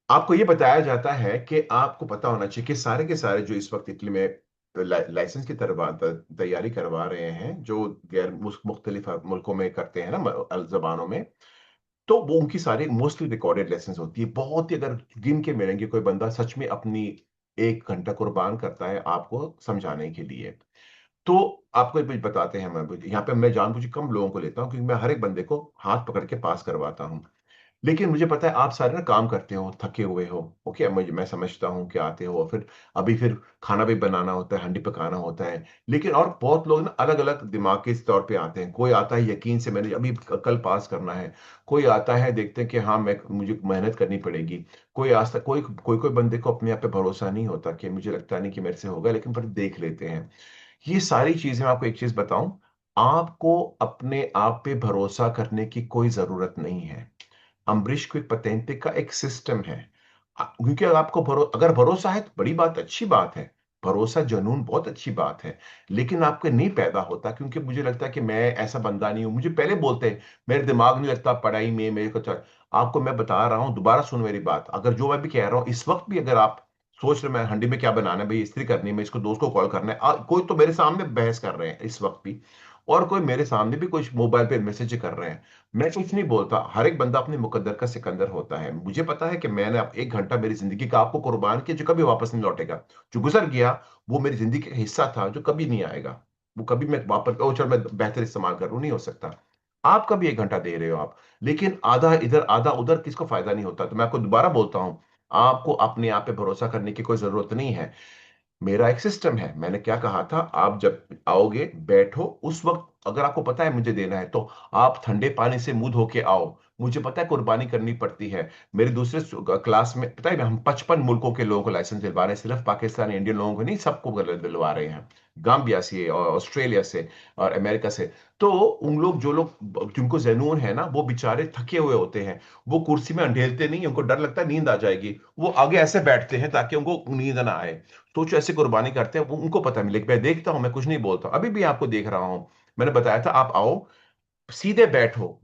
आपको ये बताया जाता है कि आपको पता होना चाहिए कि सारे के सारे जो इस वक्त इटली में लाइसेंस की तैयारी करवा रहे हैं, जो गैर मुख्तलिफ मुल्कों में करते हैं ना, जबानों में। तो वो उनकी सारी मोस्टली रिकॉर्डेड लेसन्स होती है। बहुत ही अगर गिन के मिलेंगे कोई बंदा सच में अपनी 1 घंटा कुर्बान करता है आपको समझाने के लिए। तो आपको एक बताते हैं, मैं यहाँ पे मैं जानबूझ के कम लोगों को लेता हूँ, क्योंकि मैं हर एक बंदे को हाथ पकड़ के पास करवाता हूँ। लेकिन मुझे पता है आप सारे ना काम करते हो, थके हुए हो। ओके, मैं समझता हूँ कि आते हो, और फिर खाना भी बनाना होता है, हंडी पकाना होता है। लेकिन और बहुत लोग ना अलग अलग दिमाग के तौर पे आते हैं। कोई आता है यकीन से मैंने अभी कल पास करना है। कोई आता है देखते हैं कि हाँ मैं मुझे मेहनत करनी पड़ेगी। कोई आज तक कोई कोई कोई बंदे को अपने आप पे भरोसा नहीं होता कि मुझे लगता नहीं कि मेरे से होगा, लेकिन फिर देख लेते हैं। ये सारी चीजें, मैं आपको एक चीज बताऊं, आपको अपने आप पे भरोसा करने की कोई जरूरत नहीं है। अम्बरीश क्विक पतेंते का एक सिस्टम है। क्योंकि अगर भरोसा है तो बड़ी बात, अच्छी बात है। भरोसा जुनून बहुत अच्छी बात है। लेकिन आपको नहीं पैदा होता, क्योंकि मुझे लगता है कि मैं ऐसा बंदा नहीं हूं। मुझे पहले बोलते हैं मेरे दिमाग नहीं लगता पढ़ाई में, मेरे को आपको मैं बता रहा हूं, दोबारा सुन मेरी बात। अगर जो मैं भी कह रहा हूं इस वक्त भी, अगर आप सोच रहे मैं हंडी में क्या बनाना है भाई, इस्त्री करनी है, मैं इसको दोस्त को कॉल करना है, कोई तो मेरे सामने बहस कर रहे हैं इस वक्त भी, और कोई मेरे सामने भी कुछ मोबाइल पे मैसेज कर रहे हैं। मैं कुछ नहीं बोलता। हर एक बंदा अपने मुकद्दर का सिकंदर होता है। मुझे पता है कि मैंने अब 1 घंटा मेरी जिंदगी का आपको कुर्बान किया, जो कभी वापस नहीं लौटेगा। जो गुजर गया वो मेरी जिंदगी का हिस्सा था, जो कभी नहीं आएगा। वो कभी मैं वापस, ओ चल मैं बेहतर इस्तेमाल करूं, नहीं हो सकता। आपका भी 1 घंटा दे रहे हो आप, लेकिन आधा इधर आधा उधर, किसको फायदा नहीं होता। तो मैं आपको दोबारा बोलता हूं, आपको अपने आप पे भरोसा करने की कोई जरूरत नहीं है। मेरा एक सिस्टम है। मैंने क्या कहा था, आप जब आओगे बैठो, उस वक्त अगर आपको पता है मुझे देना है तो आप ठंडे पानी से मुंह धो के आओ। मुझे पता है कुर्बानी करनी पड़ती है। मेरे दूसरे क्लास में पता है हम 55 मुल्कों के लोगों को लाइसेंस दिलवा रहे हैं, सिर्फ पाकिस्तान इंडियन लोगों को नहीं, सबको दिलवा रहे हैं। गाम्बिया से और ऑस्ट्रेलिया से और अमेरिका से। तो उन लोग, जो लोग जिनको जुनून है ना, वो बेचारे थके हुए होते हैं। वो कुर्सी में अंधेलते नहीं, उनको डर लगता है नींद आ जाएगी, वो आगे ऐसे बैठते हैं ताकि उनको नींद ना आए। सोचो ऐसे कुर्बानी करते हैं, वो उनको पता है। लेकिन मैं देखता हूं, मैं कुछ नहीं बोलता, अभी भी आपको देख रहा हूं। मैंने बताया था आप आओ, सीधे बैठो।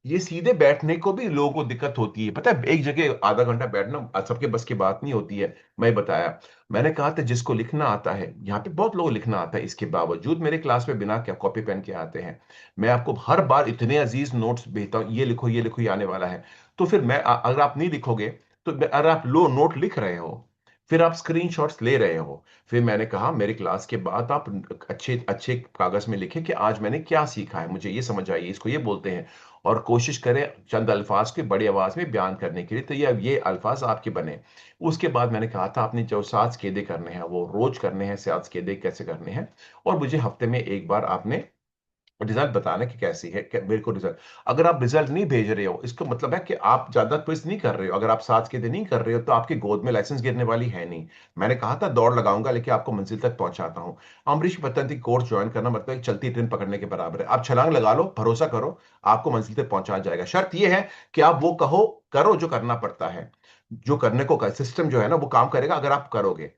ये सीधे बैठने को भी लोगों को दिक्कत होती है, पता है, एक जगह आधा घंटा बैठना सबके बस की बात नहीं होती है। मैं बताया, मैंने कहा था जिसको लिखना आता है, यहाँ पे बहुत लोग लिखना आता है, इसके बावजूद मेरे क्लास में बिना क्या कॉपी पेन के आते हैं। मैं आपको हर बार इतने अजीज नोट्स भेजता हूँ, ये लिखो ये लिखो, ये आने वाला है। तो फिर अगर आप नहीं लिखोगे, तो अगर आप लो नोट लिख रहे हो, फिर आप स्क्रीनशॉट्स ले रहे हो, फिर मैंने कहा मेरी क्लास के बाद आप अच्छे अच्छे कागज में लिखें कि आज मैंने क्या सीखा है, मुझे ये समझ आई, इसको ये बोलते हैं। और कोशिश करें चंद अल्फाज के बड़ी आवाज में बयान करने के लिए, तो ये अल्फाज आपके बने। उसके बाद मैंने कहा था आपने जो 7 सकेदे करने हैं वो रोज करने हैं। 7 सकेदे कैसे करने हैं, और मुझे हफ्ते में एक बार आपने रिजल्ट बताना कि कैसी है, मेरे को रिजल्ट। अगर आप रिजल्ट नहीं भेज रहे हो, इसका मतलब है कि आप ज्यादा क्विज नहीं कर रहे हो। अगर आप 7 सकेदे नहीं कर रहे हो, तो आपकी गोद में लाइसेंस गिरने वाली है नहीं। मैंने कहा था दौड़ लगाऊंगा लेकिन आपको मंजिल तक पहुंचाता हूं। अमरीश पतंती कोर्स ज्वाइन करना मतलब एक चलती ट्रेन पकड़ने के बराबर है। आप छलांग लगा लो, भरोसा करो, आपको मंजिल तक पहुंचा जाएगा। शर्त यह है कि आप वो कहो, करो जो करना पड़ता है। जो करने को सिस्टम जो है ना, वो काम करेगा अगर आप करोगे।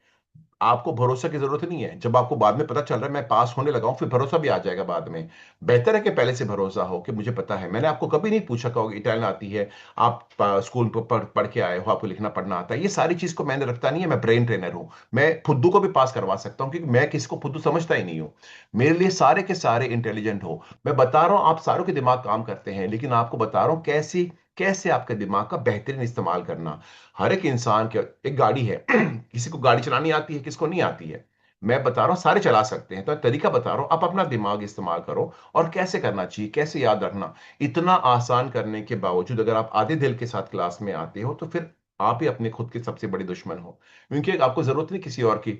आपको भरोसा की जरूरत नहीं है। जब आपको बाद में पता चल रहा है मैं पास होने लगा हूं, फिर भरोसा भी आ जाएगा बाद में। बेहतर है कि पहले से भरोसा हो कि मुझे पता है। मैंने आपको कभी नहीं पूछा कहोगे इटालियन आती है, आप स्कूल पर पढ़ के आए हो, आपको लिखना पढ़ना आता है, ये सारी चीज को मैंने रखता नहीं है। मैं ब्रेन ट्रेनर हूं। मैं फुद्दू को भी पास करवा सकता हूं, क्योंकि मैं किसी को फुद्दू समझता ही नहीं हूं। मेरे लिए सारे के सारे इंटेलिजेंट हो। मैं बता रहा हूं आप सारों के दिमाग काम करते हैं, लेकिन आपको बता रहा हूं कैसे कैसे आपके दिमाग का बेहतरीन इस्तेमाल करना। हर एक इंसान के एक गाड़ी है किसी को गाड़ी चलानी आती है, किसको नहीं आती है। मैं बता रहा हूं सारे चला सकते हैं, तो तरीका बता रहा हूं, आप अपना दिमाग इस्तेमाल करो। और कैसे करना चाहिए, कैसे याद रखना। इतना आसान करने के बावजूद अगर आप आधे दिल के साथ क्लास में आते हो, तो फिर आप ही अपने खुद के सबसे बड़े दुश्मन हो, क्योंकि आपको जरूरत नहीं किसी और की।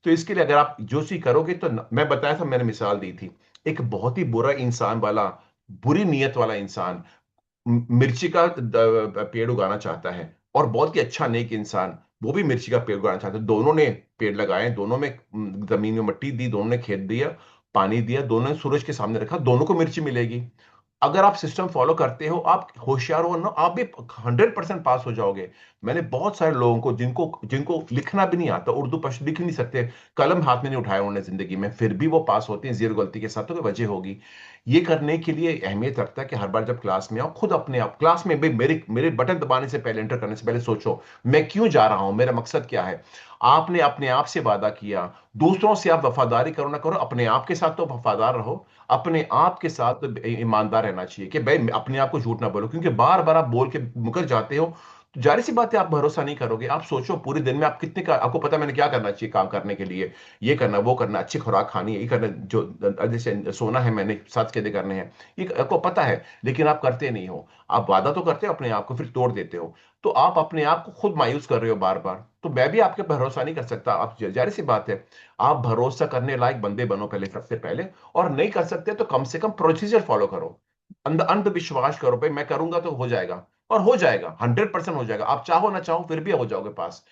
तो इसके लिए अगर आप जो चीज करोगे, तो मैं बताया था, मैंने मिसाल दी थी। एक बहुत ही बुरा इंसान वाला, बुरी नीयत वाला इंसान मिर्ची का पेड़ उगाना चाहता है, और बहुत ही अच्छा नेक इंसान वो भी मिर्ची का पेड़ उगाना चाहता है। दोनों ने पेड़ लगाए, दोनों में जमीन में मट्टी दी, दोनों ने खेत दिया, पानी दिया, दोनों ने सूरज के सामने रखा, दोनों को मिर्ची मिलेगी। अगर आप सिस्टम फॉलो करते हो, आप होशियार हो ना, आप भी 100% पास हो जाओगे। मैंने बहुत सारे लोगों को, जिनको जिनको लिखना भी नहीं आता, उर्दू पश्तो लिख नहीं सकते, कलम हाथ में नहीं उठाया उन्होंने जिंदगी में, फिर भी वो पास होते हैं जीरो गलती के साथ, तो कोई वजह होगी। ये करने के लिए अहमियत रखता है कि हर बार जब क्लास में आओ, खुद अपने आप क्लास में भी मेरे मेरे बटन दबाने से पहले, एंटर करने से पहले सोचो मैं क्यों जा रहा हूं, मेरा मकसद क्या है। आपने अपने आप से वादा किया, दूसरों से आप वफादारी करो ना करो, अपने आप के साथ तो वफादार रहो, अपने आप के साथ तो ईमानदार रहना चाहिए कि भाई अपने आप को झूठ ना बोलो, क्योंकि बार बार आप बोल के मुकर जाते हो तो जाहिर सी बात है आप भरोसा नहीं करोगे। आप सोचो पूरे दिन में आप कितने का, आपको पता है मैंने क्या करना चाहिए काम करने के लिए, ये करना वो करना, अच्छी खुराक खानी है, ये करना, जो जैसे सोना है मैंने 7 फेरे करने हैं, ये आपको पता है, लेकिन आप करते नहीं हो। आप वादा तो करते हो अपने आप को, फिर तोड़ देते हो। तो आप अपने आप को खुद मायूस कर रहे हो बार बार। तो मैं भी आपके भरोसा नहीं कर सकता, आप जाहिर सी बात है। आप भरोसा करने लायक बंदे बनो पहले, सबसे पहले। और नहीं कर सकते तो कम से कम प्रोसीजर फॉलो करो, अंधविश्वास करो, भाई मैं करूंगा तो हो जाएगा। और हो जाएगा, 100% हो जाएगा, आप चाहो ना चाहो फिर भी हो जाओगे पास।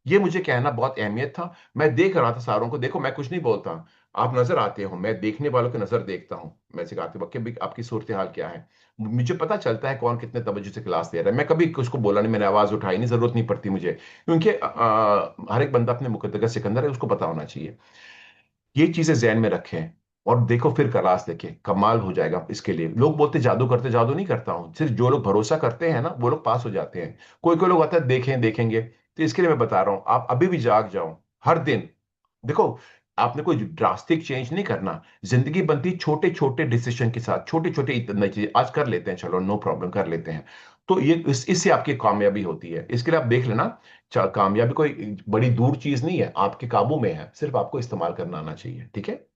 ये मुझे कहना बहुत अहमियत था। मैं देख रहा था सारों को, देखो मैं कुछ नहीं बोलता, आप नजर आते हो, मैं देखने वालों की नजर देखता हूँ, मैं सिखाते वक्त भी आपकी सूरत हाल क्या है, मुझे पता चलता है कौन कितने तवज्जो से क्लास दे रहा है। मैं कभी उसको बोला नहीं, मैंने आवाज उठाई नहीं, जरूरत नहीं पड़ती मुझे, क्योंकि हर एक बंदा अपने मुकद्दर का सिकंदर है, उसको पता होना चाहिए। ये चीजें जहन में रखें, और देखो फिर क्लास देखें, कमाल हो जाएगा। इसके लिए लोग बोलते जादू करते, जादू नहीं करता हूं, सिर्फ जो लोग भरोसा करते हैं ना वो लोग पास हो जाते हैं। कोई कोई लोग आता है देखें देखेंगे, तो इसके लिए मैं बता रहा हूं, आप अभी भी जाग जाओ, हर दिन देखो। आपने कोई ड्रास्टिक चेंज नहीं करना, जिंदगी बनती छोटे छोटे डिसीजन के साथ, छोटे छोटे इतने चीज आज कर लेते हैं, चलो नो प्रॉब्लम कर लेते हैं। तो ये इससे आपकी कामयाबी होती है, इसके लिए आप देख लेना। कामयाबी कोई बड़ी दूर चीज नहीं है, आपके काबू में है, सिर्फ आपको इस्तेमाल करना आना चाहिए, ठीक है।